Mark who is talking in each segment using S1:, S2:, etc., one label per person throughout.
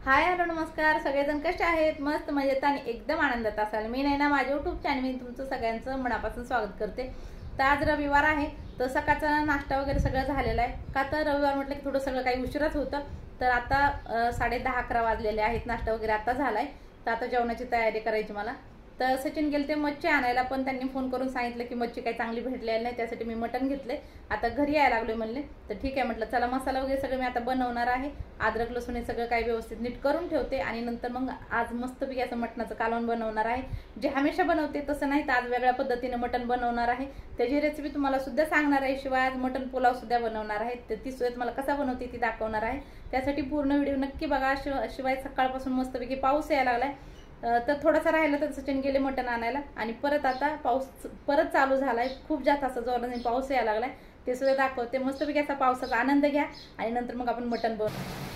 S1: Hi hello नमस्कार, सगळेजण कसे आहेत? मस्त मजेत आणि एकदम आनंदात असाल. मी नैना, माझ्या यूट्यूब चॅनल मी तुमचं सगळ्यांचं मनापासून स्वागत करते. तर आज रविवार आहे, तर सकाळचा नाश्ता वगैरे सगळं झालेला आहे. का तर रविवार म्हटलं की थोडं सगळं काही उशिराच होतं. तर आता 10:30-11 वाजलेले आहेत. नाश्ता वगैरे आता झालाय, तर आता जेवणाची तयारी करायची मला. तर सचिन गेलते मच्छी आणायला, पण त्यांनी फोन करून सांगितलं की मच्छी काही चांगली भेटलेली नाही, त्यासाठी मी मटण घेतले. आता घरी यायला लागलोय म्हणले, तर ठीक आहे म्हटलं चला मसाला वगैरे सगळं मी आता बनवणार आहे. अद्रक लसूण हे सगळं काही व्यवस्थित नीट करून ठेवते आणि नंतर मग आज मस्तपैकी असं मटणाचं कालवण बनवणार आहे. जे हमेशा बनवते तसं नाही, तर आज वेगळ्या पद्धतीने मटण बनवणार आहे. त्याची रेसिपी तुम्हाला सुद्धा सांगणार आहे. शिवाय आज मटण पुलाव सुद्धा बनवणार आहे, तर ती सुद्धा तुम्हाला कसा बनवते ती दाखवणार आहे. त्यासाठी पूर्ण व्हिडिओ नक्की बघा. शिवाय सकाळपासून मस्तपैकी पाऊस यायला लागलाय, तर थोडासा राहिला तर सचिन गेले मटण आणायला आणि परत आता पाऊस परत चालू झालाय. खूप जास्त असं जोराने पाऊस यायला लागलाय, ते सुद्धा दाखवते. मस्तपैकी असा पावसाचा आनंद घ्या आणि नंतर मग आपण मटण बनवू.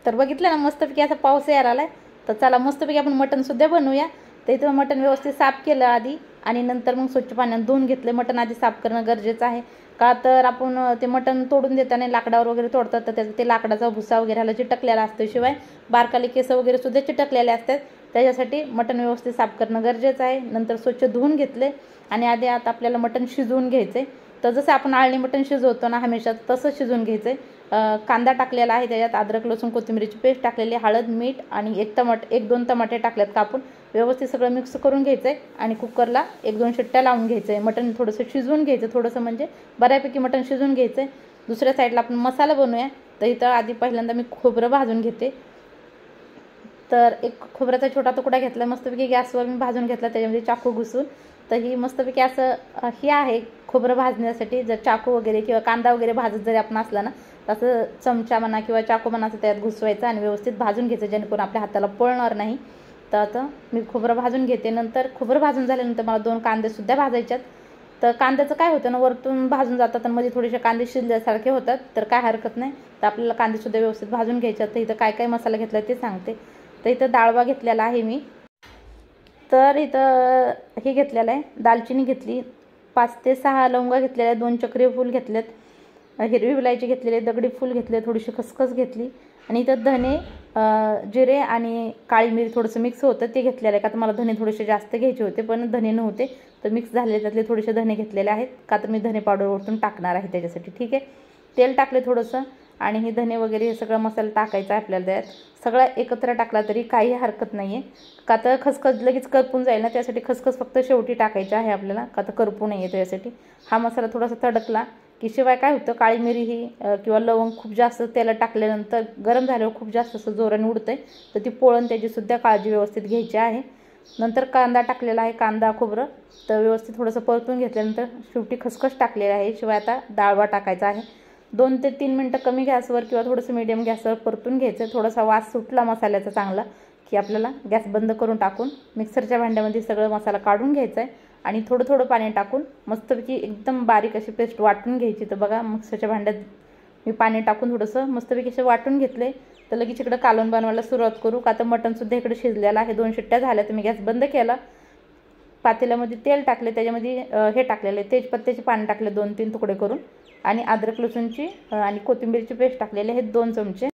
S1: तर बघितलं ना, मस्तपैकी असा पाऊस यायला आलाय. तर चला मस्तपैकी आपण मटण सुद्धा बनवूया. तर इथं मटण व्यवस्थित साफ केलं आधी आणि नंतर मग स्वच्छ पाण्याने धुवून घेतले. मटण आधी साफ करणं गरजेचं आहे. का तर आपण ते मटण तोडून देताना लाकडावर वगैरे तोडतात, तर त्याचा ते लाकडाचा भुसा वगैरे ह्याला चिटकलेला असतो. शिवाय बारकाले केस वगैरे सुद्धा चिटकलेले असतात. त्याच्यासाठी मटण व्यवस्थित साफ करणं गरजेचं आहे. नंतर स्वच्छ धुवून घेतले आणि आधी आता आपल्याला मटण शिजवून घ्यायचे. तर जसं आपण आळणी मटण शिजवतो ना हमेशा, तसं शिजवून घ्यायचे. कांदा टाकलेला आहे, त्याच्यात अद्रक लसूण कोथिंबीरची पेस्ट टाकलेली, हळद मीठ आणि 1-2 टमाटे टाकलेत कापून. व्यवस्थित सगळं मिक्स करून घ्यायचं आहे आणि कुकरला 1-2 शिट्ट्या लावून घ्यायचं आहे. मटण थोडंसं शिजवून घ्यायचं, थोडंसं म्हणजे बऱ्यापैकी मटण शिजवून घ्यायचं आहे. दुसऱ्या साईडला आपण मसाला बनवूया. तर इथं आधी पहिल्यांदा मी खोबरं भाजून घेते. तर एक खोबऱ्याचा छोटा तुकडा घेतला, मस्तपैकी गॅसवर मी भाजून घेतला, त्याच्यामध्ये चाकू घुसून. तर ही मस्तपैकी असं ही आहे खोबरं भाजण्यासाठी. जर चाकू वगैरे किंवा कांदा वगैरे भाजत जरी आपण असला ना, तसं चमचा म्हणा किंवा चाकू म्हणा असं त्यात घुसवायचं आणि व्यवस्थित भाजून घ्यायचं, जेणेकरून आपल्या हाताला पळणार नाही. तर आता मी खोबरं भाजून घेते. नंतर खोबरं भाजून झाल्यानंतर मला 2 कांदेसुद्धा भाजायच्यात. तर कांद्याचं काय होतं ना, वरतून भाजून जातात आणि मध्ये थोडेसे कांदे शिजल्यासारखे होतात, तर काय हरकत नाही. तर आपल्याला कांदेसुद्धा व्यवस्थित भाजून घ्यायच्यात. तर इथं काय काय मसाला घेतला ते सांगते. तर इथं डाळवा घेतलेला आहे मी. तर इथं हे घेतलेलं आहे, दालचिनी घेतली, 5 ते 6 लवंगा घेतलेल्या, 2 चक्री फूल घेतलेत, हिरवी विलायची घेतलेली, दगडी फूल घेतले, थोडीशी खसखस घेतली आणि इथं धने, जिरे आणि काळी मिरी थोडंसं मिक्स होतं ते घेतलेलं आहे. का तर मला धने थोडेसे जास्त घ्यायचे होते, पण धने नव्हते, तर मिक्स झालेले त्यातले थोडेसे धने घेतलेले आहेत. का तर मी धने पावडर वरतून टाकणार आहे त्याच्यासाठी. ठीक आहे, तेल टाकले थोडंसं आणि हे धने वगैरे हे सगळं मसाला टाकायचा आहे आपल्याला. त्यात सगळं एकत्र टाकला तरी काही हरकत नाही आहे. का तर खसखस लगेच करपून जाईल ना, त्यासाठी खसखस फक्त शेवटी टाकायची आहे आपल्याला, का तर करपू नये त्यासाठी. हा मसाला थोडासा तडकला की शिवाय काय होतं, काळी मिरी ही किंवा लवंग खूप जास्त तेलात टाकल्यानंतर गरम झाल्यावर खूप जास्त असं जोराने उडतंय, तर ती पोळण त्याचीसुद्धा काळजी व्यवस्थित घ्यायची आहे. नंतर कांदा टाकलेला आहे, कांदा खोबरं तर व्यवस्थित थोडंसं परतून घेतल्यानंतर शेवटी खसखस टाकलेलं आहे. शिवाय आता डाळवा टाकायचा आहे. 2 ते 3 मिनटं कमी गॅसवर किंवा थोडंसं मीडियम गॅसवर परतून घ्यायचं. थोडासा वास सुटला मसाल्याचा चांगला की आपल्याला गॅस बंद करून टाकून मिक्सरच्या भांड्यामध्ये सगळं मसाला काढून घ्यायचा आहे आणि थोडं थोडं पाणी टाकून मस्तपैकी एकदम बारीक अशी पेस्ट वाटून घ्यायची. तर बघा मिक्सरच्या भांड्यात मी पाणी टाकून थोडंसं मस्तपैकी असं वाटून घेतले. तर लगेच इकडं कालवण बनवायला सुरुवात करू. का तर मटणसुद्धा इकडे शिजलेलं आहे. 2 शिट्ट्या झाल्या तर मी गॅस बंद केला. पातेल्यामध्ये तेल टाकले, त्याच्यामध्ये हे टाकलेले तेजपत्त्याचे पान टाकले 2-3 तुकडे करून आणि अद्रक लसूणची आणि कोथिंबीरची पेस्ट टाकलेली आहेत 2 चमचे.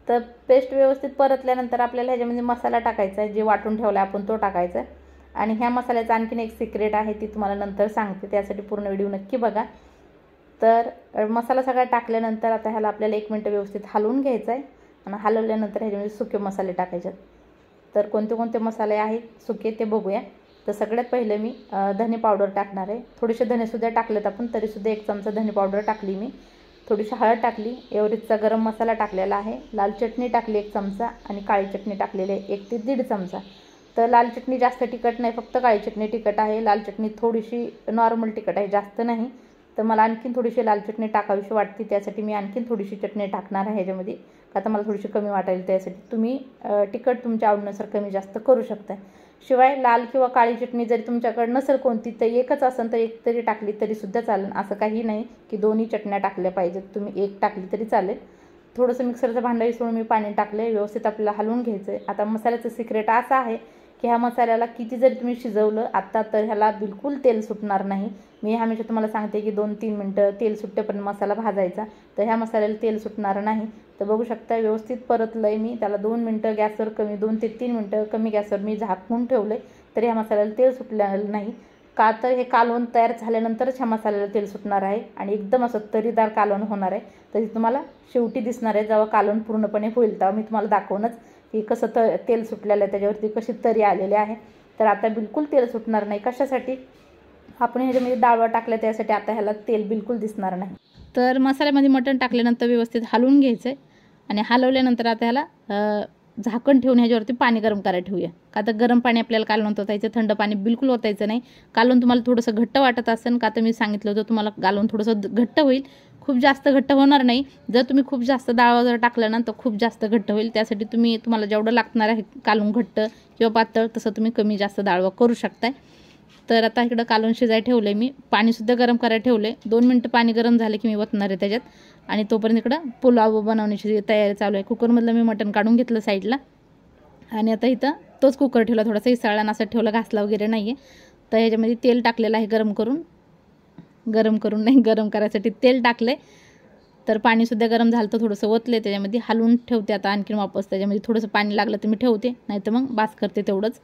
S1: तर पेस्ट व्यवस्थित परतल्यानंतर आपल्याला ह्याच्यामध्ये मसाला टाकायचा आहे, जे वाटून ठेवला आपण तो टाकायचा आहे. आणि ह्या मसाल्याचं आणखीन एक सिक्रेट आहे, ती तुम्हाला नंतर सांगते, त्यासाठी पूर्ण व्हिडिओ नक्की बघा. तर मसाला सगळा टाकल्यानंतर आता ह्याला आपल्याला 1 मिनिट व्यवस्थित हलवून घ्यायचं आहे. आणि हलवल्यानंतर ह्याच्यामध्ये सुके मसाले टाकायचे. तर कोणते कोणते मसाले आहेत सुके ते बघूया. तर सगळ्यात पहिले मी धने पावडर टाकणार आहे. थोडेसे धनेसुद्धा टाकलेत आपण, तरीसुद्धा 1 चमचा धने पावडर टाकली मी. थोडीशी हळद टाकली, एव्हरेस्टचा गरम मसाला टाकलेला आहे, लाल चटणी टाकली 1 चमचा आणि काळी चटणी टाकलेली आहे 1 ते 1.5 चमचा. तर लाल चटणी जास्त तिखट नाही, फक्त काळी चटणी तिखट आहे. लाल चटणी थोडीशी नॉर्मल तिखट आहे, जास्त नाही. तर मला आणखीन थोडीशी लाल चटणी टाकावीशी वाटते, त्यासाठी मी आणखीन थोडीशी चटणी टाकणार आहे ह्याच्यामध्ये. का तर मला थोडीशी कमी वाटेल, त्यासाठी तुम्ही तिखट तुमच्या आवडीनुसार कमी जास्त करू शकता. शिवाय लाल किंवा काळी चटणी जरी तुमच्याकडे नसेल कोणती, तर एकच असेल तर एक तरी टाकली तरीसुद्धा चालेल. असं काही नाही की दोन्ही चटण्या टाकल्या पाहिजेत, तुम्ही एक टाकली तरी चालेल. थोडंसं मिक्सरचं भांडं विसरून मी पाणी टाकलं, व्यवस्थित आपल्याला हलवून घ्यायचं आहे. आता मसाल्याचं सिक्रेट असं आहे की ह्या मसाल्याला किती जरी तुम्ही शिजवलं आत्ता, तर ह्याला बिलकुल तेल सुटणार नाही. मी हमेशा तुम्हाला सांगते की 2-3 मिनटं तेल सुट्टेपर्यंत मसाला भाजायचा, तर ह्या मसाल्याला तेल सुटणार नाही. तर बघू शकता व्यवस्थित परतलं आहे मी, त्याला 2 मिनटं गॅसवर कमी, 2 ते 3 मिनटं कमी गॅसवर मी झाकून ठेवलं आहे. तर ह्या मसाल्याला तेल सुटलेलं नाही. का तर हे कालवण तयार झाल्यानंतरच ह्या मसाल्याला तेल सुटणार आहे आणि एकदम असं तरीदार कालवण होणार आहे. तर ते तुम्हाला शेवटी दिसणार आहे, जेव्हा कालवण पूर्णपणे होईल तेव्हा मी तुम्हाला दाखवूनच की कसं तेल सुटलेलं आहे, त्याच्यावरती कशी तरी आलेली आहे. तर आता बिलकुल तेल सुटणार नाही. कशासाठी? आपण ह्याच्यामध्ये डाळ टाकलं त्यासाठी आता ह्याला तेल बिलकुल दिसणार नाही. तर मसाल्यामध्ये मटण टाकल्यानंतर व्यवस्थित हलवून घ्यायचं आहे आणि हलवल्यानंतर आता ह्याला झाकण ठेवून ह्याच्यावरती पाणी गरम करायला ठेवूया. का तर गरम पाणी आपल्याला कालवण ओतायचं, थंड पाणी बिलकुल ओतायचं नाही. कालवण तुम्हाला थोडंसं घट्ट वाटत असेल, का तर मी सांगितलं होतं तुम्हाला कालवण थोडंसं घट्ट होईल, खूप जास्त घट्ट होणार नाही. जर तुम्ही खूप जास्त डाळ वगैरे टाकलं ना तर खूप जास्त घट्ट होईल. त्यासाठी तुम्हाला जेवढं लागणार आहे कालवण घट्ट किंवा पातळ, तसं तुम्ही कमी जास्त डाळ करू शकताय. तर आता इकडं कालवण शिजायला ठेवलं आहे मी, पाणीसुद्धा गरम करायला ठेवलं आहे. 2 मिनटं पाणी गरम झालं की मी ओतणार आहे त्याच्यात. आणि तोपर्यंत इकडं पुलाव बनवण्याची तयारी चालू आहे. कुकरमधलं मी मटण काढून घेतलं साईडला आणि आता इथं तोच कुकर ठेवला, थोडासा इसळला नसा ठेवला, घासला वगैरे नाही आहे. तर ह्याच्यामध्ये तेल टाकलेलं आहे गरम करायसाठी तेल टाकले. तर पाणीसुद्धा गरम झालं तर थोडंसं ओतले, त्याच्यामध्ये हलवून ठेवते. आता आणखीन वापस त्याच्यामध्ये थोडंसं पाणी लागलं तर मी ठेवते, नाही तर मग बास करते तेवढंच.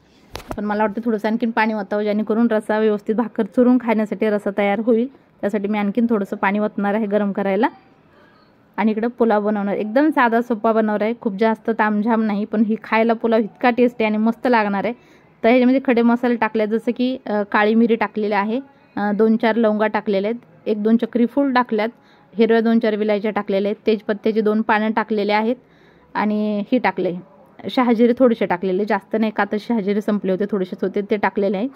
S1: पण मला वाटतं थोडंसं आणखीन पाणी ओतावं, जेणेकरून रस्सा व्यवस्थित भाकर चुरून खाण्यासाठी रस्सा तयार होईल. त्यासाठी मी आणखीन थोडंसं पाणी ओतणार आहे गरम करायला. आणि इकडं पुलाव बनवणार, एकदम साधा सोपा बनवणार आहे, खूप जास्त तामझाम नाही. पण ही खायला पुलाव इतका टेस्टी आणि मस्त लागणार आहे. तर ह्याच्यामध्ये खडे मसाले टाकले, जसं की काळी मिरी टाकलेले आहे, 2-4 लवंगा टाकलेले आहेत, 1-2 चक्री फूल टाकल्यात, हिरव्या 2-4 विलायच्या टाकलेल्या आहेत, तेजपत्त्याची 2 पानं टाकलेले आहेत आणि ही टाकले शहाजिरे थोडेसे टाकलेले, जास्त नाही, का तर शहाजिरे संपले होते, थोडेसेच होते ते टाकलेले आहे.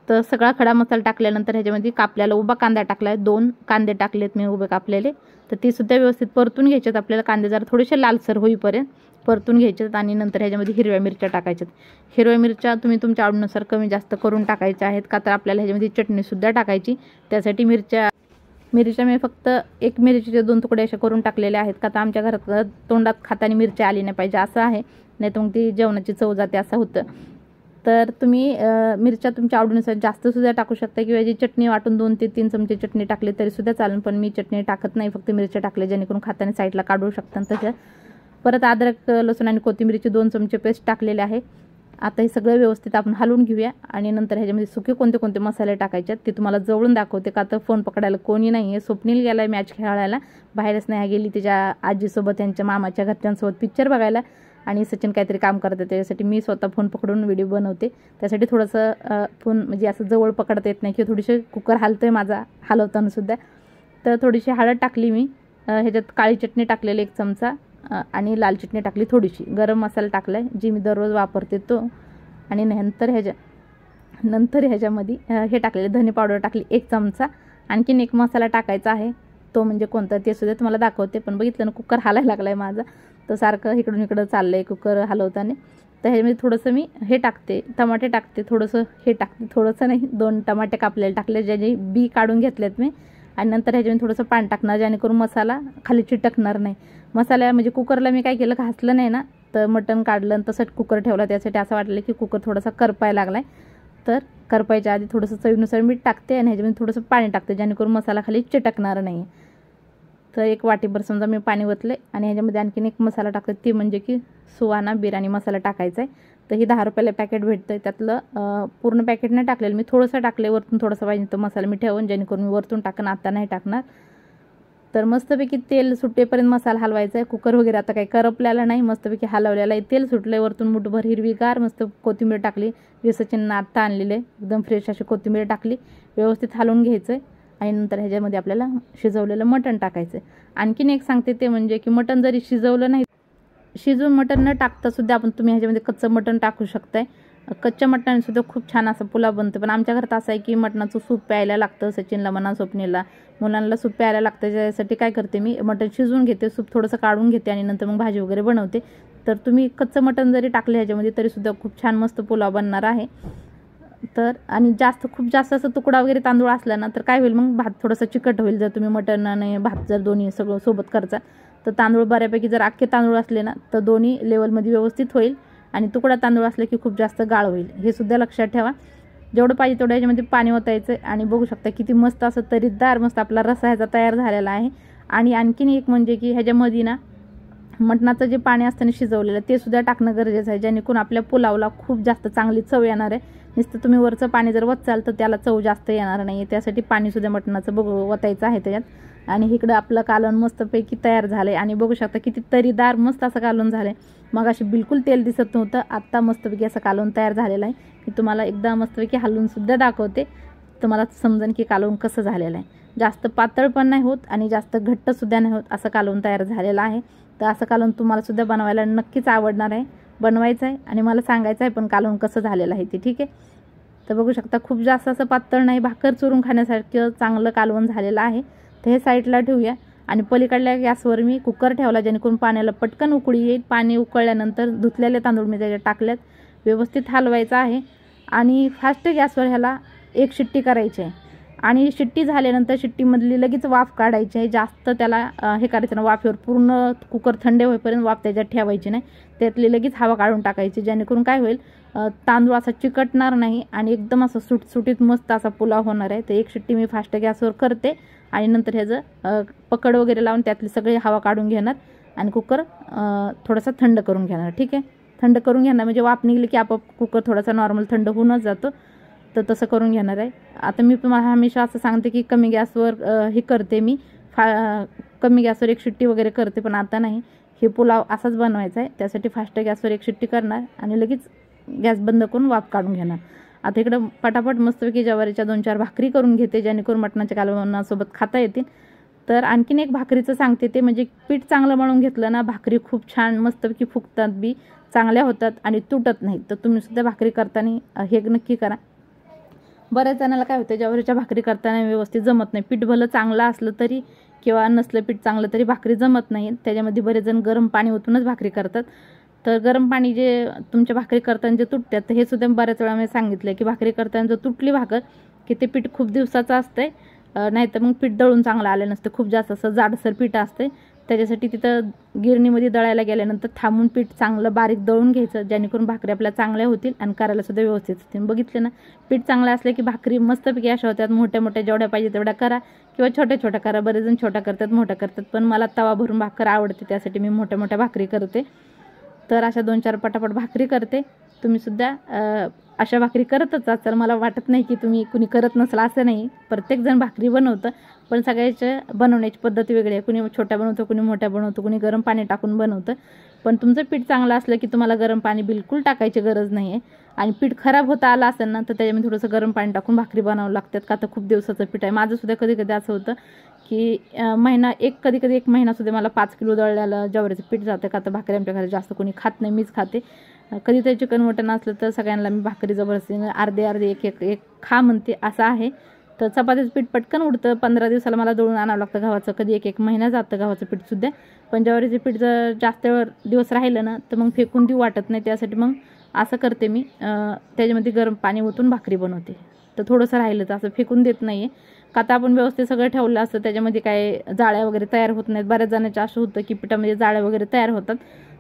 S1: तर सगळा खडा मसाला टाकल्यानंतर ह्याच्यामध्ये कापल्याला उभा कांदा टाकला आहे, 2 कांदे टाकलेत मी उभे कापलेले. तर ती सुद्धा व्यवस्थित परतून घ्यायच्यात आपल्याला, कांदे जरा थोडेसे लालसर होईपर्यंत परतून घ्यायच्यात. आणि नंतर ह्याच्यामध्ये हिरव्या मिरच्या टाकायच्यात. हिरव्या मिरच्या तुम्ही तुमच्या आवडीनुसार कमी जास्त करून टाकायच्या आहेत, का तर आपल्याला ह्याच्यामध्ये चटणीसुद्धा टाकायची. त्यासाठी मिरच्या मी फक्त 1 मिरचीचे 2 तुकडे असे करून टाकलेले आहेत, का तर आमच्या घरात तोंडात खाताना मिरच्या आली नाही पाहिजे असं आहे, नाही तर मग ती जेवणाची चव जाते असं होतं. तर तुम्ही मिरच्या तुमच्या आवडीनुसार जास्तसुद्धा टाकू शकता, किंवा जी चटणी वाटून 2 ते 3 चमचे चटणी टाकली तरीसुद्धा चालेल. पण मी चटणी टाकत नाही, फक्त मिरच्या टाकले, जेणेकरून खाताना साईडला काढू शकता. तसं परत अद्रक लसूण आणि कोथिंबीरचे 2 चमचे पेस्ट टाकलेले आहे. आता हे सगळं व्यवस्थित आपण हलवून घेऊया आणि नंतर ह्याच्यामध्ये सुके कोणते कोणते मसाले टाकायचे ते तुम्हाला जवळून दाखवते, का तर फोन पकडायला कोणी नाही आहे. स्वप्नील गेला आहे मॅच खेळायला, बाहेरच नाही गेली तिच्या आजीसोबत, त्यांच्या मामाच्या घरच्यांसोबत पिक्चर बघायला, आणि सचिन काहीतरी काम करते, त्याच्यासाठी मी स्वतः फोन पकडून व्हिडिओ बनवते. त्यासाठी थोडंसं फोन म्हणजे असं जवळ पकडता येत नाही, किंवा थोडीशी कुकर हलतोय माझा हलवतानासुद्धा. तर थोडीशी हळद टाकली मी, ह्याच्यात काळी चटणी टाकलेली 1 चमचा आणि लाल चटणी टाकली थोडीशी, गरम मसाला टाकला आहे जी मी दररोज वापरते तो. आणि नंतर ह्याच्यामध्ये हे टाकलेले धने पावडर टाकली 1 चमचा. आणखीन एक मसाला टाकायचा आहे, तो म्हणजे कोणता ते सुद्धा तुम्हाला दाखवते. पण बघितलं ना कुकर हालायला लागला आहे माझा, तर सारखं इकडून इकडं चाललं आहे कुकर हलवताना. तर ह्याच्यामध्ये थोडंसं मी हे टाकते, टमाटे टाकते, थोडंसं हे टाकते, थोडंसं नाही 2 टमाटे कापलेले टाकले, ज्याचे बी काढून घेतलेत मी. आणि नंतर ह्याच्यामध्ये थोडंसं पाणी टाकणार, जेणेकरून मसाला खाली चिटकणार नाही. मसाला म्हणजे कुकरला मी काय केलं, घासलं नाही ना, तर मटण काढलं आणि तसंच कुकर ठेवला. त्यासाठी असं वाटलं की कुकर थोडासा करपायला लागला आहे. तर करपायच्या आधी थोडंसं चवीनुसार मीठ टाकते आणि ह्याच्यामध्ये थोडंसं पाणी टाकते, जेणेकरून मसाला खाली चिटकणार नाही. तर एक वाटीभर समजा मी पाणी ओतले आणि ह्याच्यामध्ये आणखीन एक मसाला टाकते, ती म्हणजे की सुहाना बिर्याणी मसाला टाकायचा आहे. तर ही 10 रुपयाला पॅकेट भेटतं आहे. त्यातलं पूर्ण पॅकेट नाही टाकलेलं मी, थोडंसं टाकले वरतून, थोडंसं पाहिजे तो मसाला मी ठेवून, जेणेकरून मी वरतून टाकन, आता नाही टाकणार. तर मस्तपैकी तेल सुटेपर्यंत मसाला हलवायचा आहे. कुकर वगैरे आता काही करपल्याला नाही, मस्तपैकी हलवलेला आहे. तेल सुटलं, वरतून मुठभर हिरवीगार मस्त कोथिंबीर टाकली, विसचिन्न आत्ता आणलेले एकदम फ्रेश अशी कोथिंबीर टाकली, व्यवस्थित हलवून घ्यायचं आहे. आणि नंतर ह्याच्यामध्ये आपल्याला शिजवलेलं मटण टाकायचं आहे. आणखीन एक सांगते ते म्हणजे की मटण जरी शिजवलं नाही, शिजवून मटण न टाकता सुद्धा आपण तुम्ही ह्याच्यामध्ये कच्चं मटण टाकू शकताय. कच्च्या मटणाने सुद्धा खूप छान असा पुलाव बनतो. पण आमच्या घरात असं आहे की मटणाचं सूप प्यायला लागतं, सचिनला म्हणा स्वप्नीला मुलांना सूप प्यायला लागतं. त्यासाठी काय करते मी, मटण शिजवून घेते, सूप थोडंसं काढून घेते आणि नंतर मग भाजी वगैरे बनवते. तर तुम्ही कच्चं मटण जरी टाकलं ह्याच्यामध्ये तरीसुद्धा खूप छान मस्त पुलाव बनणार आहे. तर आणि खूप जास्त असं तुकडा वगैरे तांदूळ असला ना तर काय होईल, मग भात थोडंसं चिकट होईल. जर तुम्ही मटण आणि भात जर दोन्ही सगळं सोबत करता तर तांदूळ बऱ्यापैकी जर अख्खे तांदूळ असले ना तर दोन्ही लेवलमध्ये व्यवस्थित होईल. आणि तुकडा तांदूळ असले की खूप जास्त गाळ होईल, हे सुद्धा लक्षात ठेवा. जेवढं पाहिजे तेवढं ह्याच्यामध्ये पाणी ओतायचं आणि बघू शकता किती मस्त असं तरीदार मस्त आपला रस्सा ह्याचा तयार झालेला आहे. आणि आणखीन एक म्हणजे की ह्याच्यामध्ये ना मटणाचं जे पाणी असतं शिजवलेलं ते सुद्धा टाकणं गरजेचं आहे, जेणेकरून आपल्या पुलावला खूप जास्त चांगली चव येणार आहे. नुसतं तुम्ही वरचं पाणी जर वचाल तर त्याला चव जास्त येणार नाही. त्यासाठी पाणीसुद्धा मटणाचं ओतायचं आहे त्याच्यात. आणि इकडं आपलं कालवण मस्तपैकी तयार झालं आहे आणि बघू शकता किती तरीदार मस्त असं कालवण झालं आहे. मग अशी बिलकुल तेल दिसत नव्हतं, आत्ता मस्तपैकी असं कालवण तयार झालेलं आहे. मी तुम्हाला एकदा मस्तपैकी हलवूनसुद्धा दाखवते, तुम्हाला समजेल की कालवण कसं झालेलं आहे. जास्त पातळ पण नाही होत आणि जास्त घट्टसुद्धा नाही होत, असं कालवण तयार झालेलं आहे. तर असं कालवण तुम्हालासुद्धा बनवायला नक्कीच आवडणार आहे, बनवायचं आहे आणि मला सांगायचं आहे पण कालवण कसं झालेलं आहे ते, ठीक आहे. तर बघू शकता खूप जास्त असं पातळ नाही, भाकर चुरून खाण्यासारखं चांगलं कालवण झालेलं आहे. तर हे साईडला ठेवूया आणि पलीकडल्या गॅसवर मी कुकर ठेवला, जेणेकरून पाण्याला पटकन उकळी येईल. पाणी उकळल्यानंतर धुतलेले तांदूळ मी त्याच्यात टाकल्यात, व्यवस्थित हलवायचं आहे आणि फास्ट गॅसवर ह्याला एक शिट्टी करायची आहे. आणि शिट्टी झाल्यानंतर शिट्टीमधली लगेच वाफ काढायची आहे. जास्त त्याला हे करायचं ना, वाफेवर पूर्ण कुकर थंड होईपर्यंत वाफ त्याच्यात ठेवायची नाही, त्यातली लगेच हवा काढून टाकायची, जेणेकरून काय होईल तांदूळ असा चिकटणार नाही आणि एकदम असं सुटसुटीत मस्त असा पुलाव होणार आहे. तर एक शिट्टी मी फास्ट गॅसवर करते आणि नंतर ह्याचं पकड वगैरे लावून त्यातली सगळी हवा काढून घेणार आणि कुकर थोडासा थंड करून घेणार, ठीक आहे. थंड करून घेणार म्हणजे वाफ निघली की आपोआप कुकर थोडासा नॉर्मल थंड होऊनच जातो. तर तसं करून घेणार आहे. आता मी तुम्हाला हमेशा असं सांगते की कमी गॅसवर हे करते मी, कमी गॅसवर एक शिट्टी वगैरे करते, पण आता नाही, हे पुलाव असाच बनवायचा आहे. त्यासाठी फास्ट गॅसवर एक शिट्टी करणार आणि लगेच गॅस बंद करून वाफ काढून घेणार. आता इकडं पटापट मस्तपैकी ज्वारीच्या 2-4 भाकरी करून घेते, जेणेकरून मटणाच्या कालवणासोबत खाता येतील. तर आणखीन एक भाकरीचं सांगते ते म्हणजे पीठ चांगलं मळून घेतलं ना, भाकरी खूप छान मस्तपैकी फुगतात बी, चांगल्या होतात आणि तुटत नाहीत. तर तुम्हीसुद्धा भाकरी करताना हे नक्की करा. बऱ्याच जणाला काय होतं, ज्वारीच्या भाकरी करताना व्यवस्थित जमत नाही. पीठ भलं चांगलं असलं तरी किंवा नसलं पीठ चांगलं तरी भाकरी जमत नाही. त्याच्यामध्ये बरेच जण गरम पाणी ओतूनच भाकरी करतात. तर गरम पाणी जे तुमच्या भाकरी करताना जे तुटतात, तर हे सुद्धा बऱ्याच वेळा मी सांगितलं की भाकरी करताना जर तुटली भाकर की ते पीठ खूप दिवसाचं असतंय, नाहीतर मग पीठ दळून चांगलं आलं नसतं, खूप जास्त असं जाडसर पीठ असते. त्याच्यासाठी तिथं गिरणीमध्ये दळायला गेल्यानंतर थांबून पीठ चांगलं बारीक दळून घ्यायचं, जेणेकरून भाकरी आपल्या चांगल्या होतील आणि करायला सुद्धा व्यवस्थित होतील. बघितलं ना, पीठ चांगलं असलं की भाकरी मस्तपैकी अशा होत्यात. मोठ्या मोठ्या जेवढ्या पाहिजे तेवढ्या करा किंवा छोट्या छोट्या करा. बरेच जण छोट्या करतात, मोठ्या करतात, पण मला तवा भरून भाकर आवडते, त्यासाठी मी मोठ्या मोठ्या भाकरी करते. तर अशा 2-4 पटापट भाकरी करते. तुम्हीसुद्धा अशा भाकरी करतच असाल, मला वाटत नाही की तुम्ही कुणी करत नसाल, असं नाही. प्रत्येकजण भाकरी बनवतं, पण सगळ्याच्या बनवण्याची पद्धत वेगळी आहे. कुणी छोट्या बनवतं, कुणी मोठ्या बनवतं, कुणी गरम पाणी टाकून बनवतं. पण तुमचं पीठ चांगलं असलं की तुम्हाला गरम पाणी बिलकुल टाकायची गरज नाही आहे. आणि पीठ खराब होता आलं असेल ना तर त्याच्यामध्ये थोडंसं गरम पाणी टाकून भाकरी बनावं लागतात, का तर खूप दिवसाचं पीठ आहे. माझंसुद्धा कधी कधी असं होतं की कधी कधी 1 महिनासुद्धा मला 5 किलो दळल्याला ज्वारीचं पीठ जातं, का तर भाकरी आमच्या घरात जास्त कोणी खात नाही, मीच खाते. कधीतरी चिकन मटण असलं तर सगळ्यांना मी भाकरी जबरदस्ती अर्धे अर्धे एक खा म्हणते, असं आहे. तर चपातीचं पीठ पटकन उडतं, 15 दिवसाला मला दळून आणावं लागतं गव्हाचं, कधी 1 महिना जातं गव्हाचं पीठसुद्धा. पण ज्वारीचं पीठ जर जास्त दिवस राहिलं ना तर मग फेकून देऊ वाटत नाही, त्यासाठी मग असं करते मी, त्याच्यामध्ये गरम पाणी ओतून भाकरी बनवते. तर थोडंसं राहिलं तर असं फेकून देत नाही आहे, का तर आपण व्यवस्थित सगळं ठेवलं असतं त्याच्यामध्ये काय जाळ्या वगैरे तयार होत नाहीत. बऱ्याच जणांचं असं होतं की पिठामध्ये जाळ्या वगैरे तयार होतात,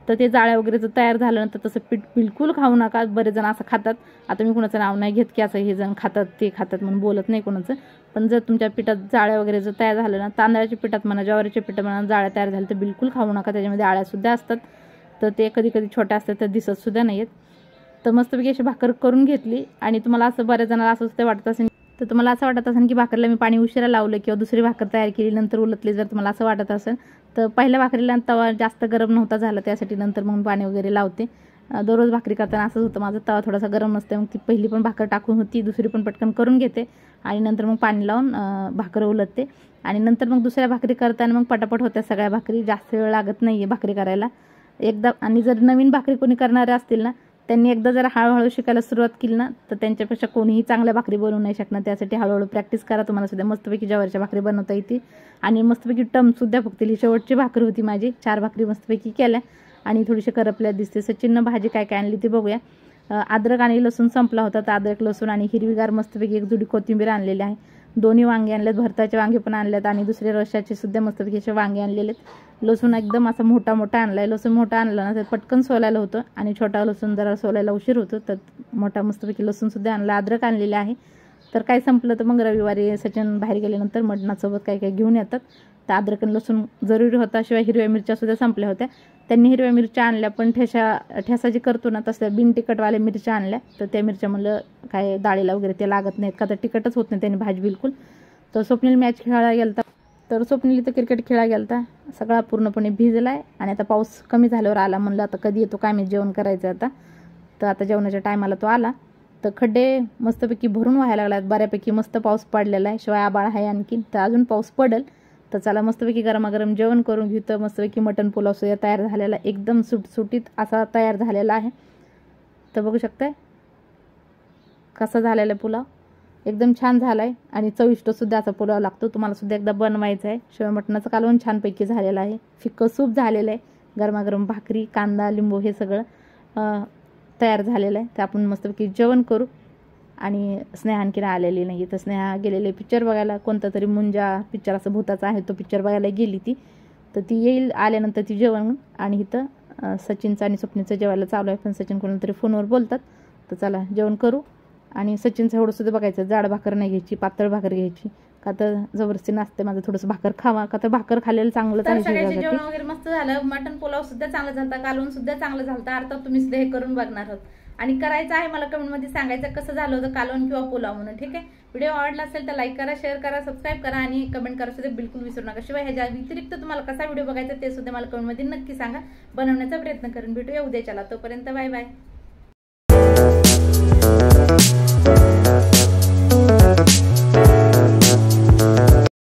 S1: तर ते जाळ्या वगैरे जर तयार झालं तर तसं पीठ बिलकुल खाऊ नका. बरेच जण असं खातात. आता मी कुणाचं नाव नाही घेत की असं हे जण खातात ते खातात म्हणून बोलत नाही कोणाचं. पण जर तुमच्या पिठात जाळ्या वगैरे जर तयार झालं ना, तांदळाच्या पिठात म्हणा ज्वारीच्या पिठात म्हणा जाळ्या तयार झाल्या तर बिलकुल खाऊ नका. त्याच्यामध्ये आळ्यासुद्धा असतात. तर ते कधी कधी छोट्या असतात तर दिसतसुद्धा नाही आहेत. तर मस्तपैकी अशी भाकर करून घेतली. आणि तुम्हाला असं बऱ्याच जणांना असं सुद्धा वाटत असेल, तर तुम्हाला असं वाटत असेल की भाकरीला मी पाणी उशिरा लावलं किंवा दुसरी भाकर तयार केली नंतर उलटली, जर तुम्हाला असं वाटत असेल तर पहिल्या भाकरीला तवा जास्त गरम नव्हता झाला, त्यासाठी नंतर मग पाणी वगैरे लावते. दररोज भाकरी करताना असंच होतं माझं, तवा थोडासा गरम नसते. मग ती पहिली पण भाकर टाकून होती, दुसरी पण पटकन करून घेते आणि नंतर मग पाणी लावून भाकर उलटते. आणि नंतर मग दुसऱ्या भाकरी करताना मग पटापट होत्या सगळ्या भाकरी, जास्त वेळ लागत नाही आहे भाकरी करायला एकदा. आणि जर नवीन भाकरी कोणी करणारे असतील ना, त्यांनी एकदा जर हळूहळू शिकायला सुरुवात केली ना, तर त्यांच्यापेक्षा कोणीही चांगल्या भाकरी बनवू नाही शकणार. त्यासाठी हळूहळू प्रॅक्टिस करा. तुम्हाला सुद्धा मस्तपैकी ज्वारीच्या भाकरी बनवता येते आणि मस्तपैकी टमसुद्धा फुगतील. ही शेवटची भाकरी होती माझी. 4 भाकरी मस्तपैकी केल्या आणि थोडीशी करपल्या दिसते. सचिननं भाजी काय काय आणली ती बघूया. अद्रक आणि लसूण संपला होता, तर अद्रक लसूण आणि हिरवीगार मस्तपैकी एक जुडी कोथिंबीर आणलेली आहे. 2 वांगे आणलेत, भरताचे वांगे पण आणलेत आणि दुसरे रश्याचे सुद्धा मस्तपैकी असे वांगे आणलेले आहेत. लसूण एकदम असा मोठा मोठा आणलाय. लसूण मोठा आणला ना तर पटकन सोलायला होतं आणि छोटा लसूण जरा सोलायला उशीर होतो, तर मोठा मस्तपैकी लसूण सुद्धा आणला. अद्रक आणलेले आहे. तर काय संपलं तर मग रविवारी सचिन बाहेर गेल्यानंतर मटणासोबत काय काय घेऊन येतात, तर अद्रक आणि लसूण जरुरी होता. शिवाय हिरव्या मिरच्या सुद्धा संपल्या होत्या. त्यांनी हिरव्या मिरच्या आणल्या, पण ठेसा जी करतो ना तसल्या बिन तिखटवाल्या मिरच्या आणल्या. तर त्या मिरच्या म्हणलं काय डाळीला वगैरे ते लागत नाहीत का, तर तिखटच होत नाही त्यांनी भाजी बिलकुल. तर स्वप्नील मॅच खेळायला गेलता, तर स्वप्नील इथं क्रिकेट खेळायला गेलता. सगळा पूर्णपणे भिजलाय आणि आता पाऊस कमी झाल्यावर आला. म्हणलं आता कधी येतो काय मी, जेवण करायचं आता. तर आता जेवणाच्या टायमाला तो आला. तर खड्डे मस्तपैकी भरून व्हायला लागलात. बऱ्यापैकी मस्त पाऊस पडलेला आहे. शिवाय आबाळ आहे आणखीन, तर अजून पाऊस पडेल. तर चला मस्तपैकी गरमागरम जेवण करून घेऊ. तर मस्तपैकी मटण पुलाव सुद्धा तयार झालेला, एकदम सुटसुटीत असा तयार झालेला आहे. तर बघू शकताय कसा झालेला पुलाव, एकदम छान झाला आहे आणि चविष्ट सुद्धा असा पुलाव लागतो. तुम्हाला सुद्धा एकदा बनवायचा आहे. शिवाय मटणाचं कालवण छानपैकी झालेलं आहे. फिक्कं सूप झालेलं आहे. गरमागरम भाकरी, कांदा, लिंबू हे सगळं तयार झालेलं आहे. तर आपण मस्तपैकी जेवण करू. आणि स्नेहा आणखीन आलेली नाही, तर स्नेहा गेलेले पिक्चर बघायला. कोणता तरी मुंजा पिक्चर असं भूताचा आहे, तो पिक्चर बघायला गेली ती. तर ती येईल आल्यानंतर ती जेवण. आणि इथं सचिनचं आणि स्वप्नीचं जेवायला चालू आहे, पण सचिन कोणाला तरी फोनवर बोलतात. तर चला जेवण करू. आणि सचिनचं एवढं सुद्धा बघायचं, जाड भाकर नाही घ्यायची, पातळ भाकर घ्यायची. का तर जबरदस्ती नसते माझं थोडंसं भाकर खावा, का तर भाकर खाल्लेलं चांगलंच आहे. जेवण वगैरे मस्त झालं. मटण पुलाव सुद्धा चांगला झालता, कालवण सुद्धा चांगलं झालं. अर्थात तुम्ही सुद्धा हे करून बघणार आहोत आणि करायचं आहे. मला कमेंटमध्ये सांगायचं कसं झालं होतं कालवण किंवा पुलाव म्हणून. ठीक आहे. व्हिडिओ आवडला असेल तर लाईक करा, शेअर करा, सबस्क्राईब करा आणि कमेंट करा सुद्धा बिलकुल विसरू नका. शिवाय ह्याच्या व्यतिरिक्त तुम्हाला कसा व्हिडिओ बघायचा ते सुद्धा मला कमेंटमध्ये नक्की सांगा. बनवण्याचा प्रयत्न करून भेटूया उद्याच्याला. तोपर्यंत बाय बाय.